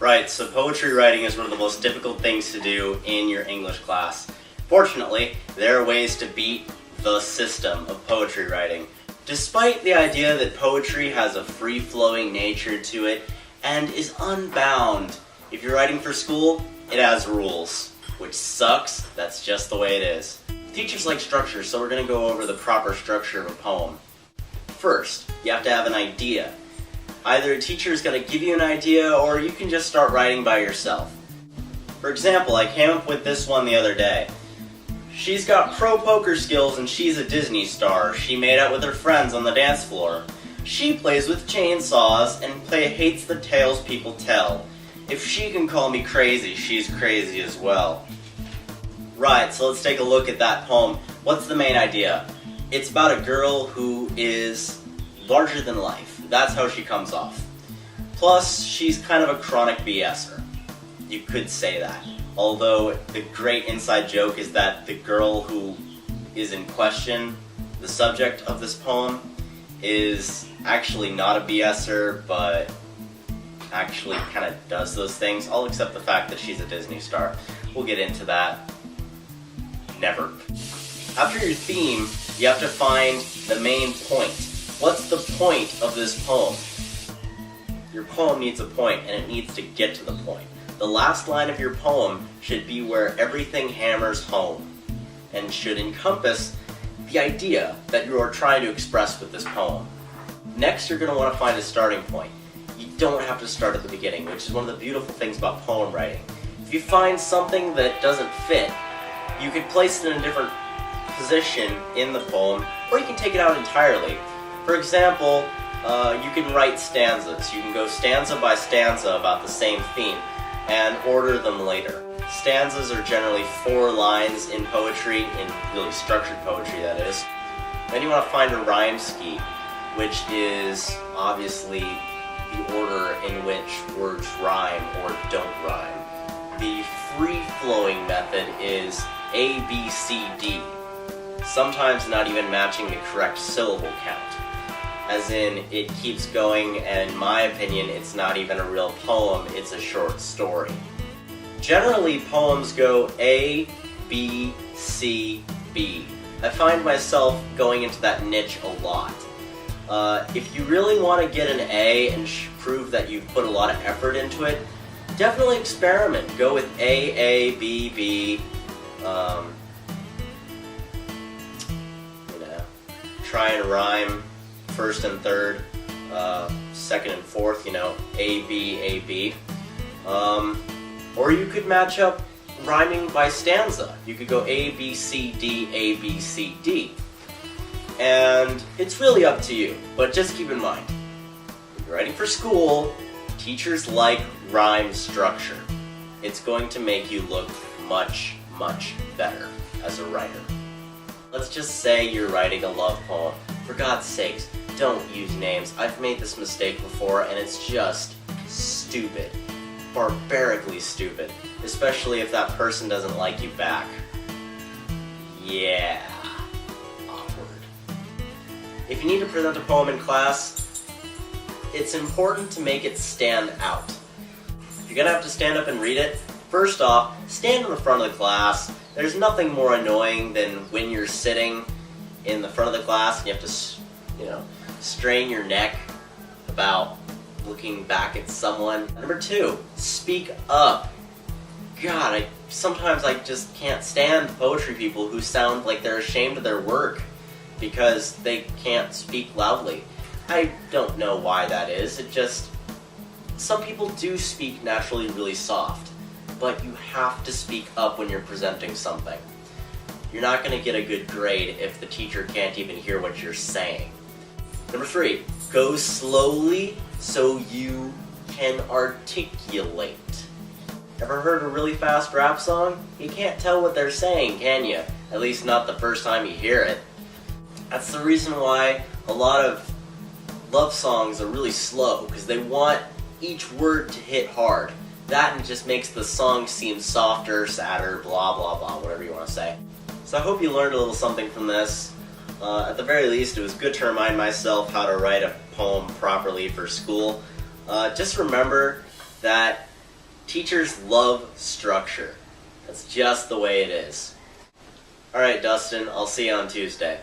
Right, so poetry writing is one of the most difficult things to do in your English class. Fortunately, there are ways to beat the system of poetry writing. Despite the idea that poetry has a free-flowing nature to it and is unbound, if you're writing for school, it has rules. Which sucks, that's just the way it is. Teachers like structure, so we're going to go over the proper structure of a poem. First, you have to have an idea. Either a teacher is going to give you an idea, or you can just start writing by yourself. For example, I came up with this one the other day. She's got pro poker skills and she's a Disney star. She made out with her friends on the dance floor. She plays with chainsaws and hates the tales people tell. If she can call me crazy, she's crazy as well. Right, so let's take a look at that poem. What's the main idea? It's about a girl who is larger than life. That's how she comes off. Plus, she's kind of a chronic BSer. You could say that. Although, the great inside joke is that the girl who is in question, the subject of this poem, is actually not a BSer, but actually kind of does those things. I'll accept the fact that she's a Disney star. We'll get into that. Never. After your theme, you have to find the main point. What's the point of this poem? Your poem needs a point, and it needs to get to the point. The last line of your poem should be where everything hammers home, and should encompass the idea that you are trying to express with this poem. Next, you're going to want to find a starting point. You don't have to start at the beginning, which is one of the beautiful things about poem writing. If you find something that doesn't fit, you could place it in a different position in the poem, or you can take it out entirely. For example, you can write stanzas. You can go stanza by stanza about the same theme and order them later. Stanzas are generally 4 lines in poetry, in really structured poetry that is. Then you want to find a rhyme scheme, which is obviously the order in which words rhyme or don't rhyme. The free-flowing method is A, B, C, D, sometimes not even matching the correct syllable count. As in, it keeps going, and in my opinion, it's not even a real poem, it's a short story. Generally, poems go A, B, C, B. I find myself going into that niche a lot. If you really want to get an A and prove that you've put a lot of effort into it, definitely experiment. Go with A, B, B. Try and rhyme first and third, second and fourth, A, B. Or you could match up rhyming by stanza. You could go A, B, C, D, A, B, C, D. And it's really up to you, but just keep in mind, if you're writing for school, teachers like rhyme structure. It's going to make you look much, much better as a writer. Let's just say you're writing a love poem. For God's sakes, don't use names. I've made this mistake before, and it's just stupid. Barbarically stupid. Especially if that person doesn't like you back. Yeah. Awkward. If you need to present a poem in class, it's important to make it stand out. You're gonna have to stand up and read it. First off, stand in the front of the class. There's nothing more annoying than when you're sitting in the front of the class and you have to, strain your neck about looking back at someone. Number 2, speak up. God, sometimes I just can't stand poetry people who sound like they're ashamed of their work because they can't speak loudly. I don't know why that is. Some people do speak naturally really soft. But you have to speak up when you're presenting something. You're not going to get a good grade if the teacher can't even hear what you're saying. Number 3, go slowly so you can articulate. Ever heard a really fast rap song? You can't tell what they're saying, can you? At least not the first time you hear it. That's the reason why a lot of love songs are really slow, because they want each word to hit hard. That just makes the song seem softer, sadder, blah, blah, blah, whatever you want to say. So I hope you learned a little something from this. At the very least, it was good to remind myself how to write a poem properly for school. Just remember that Teachers love structure. That's just the way it is. Alright, Dustin, I'll see you on Tuesday.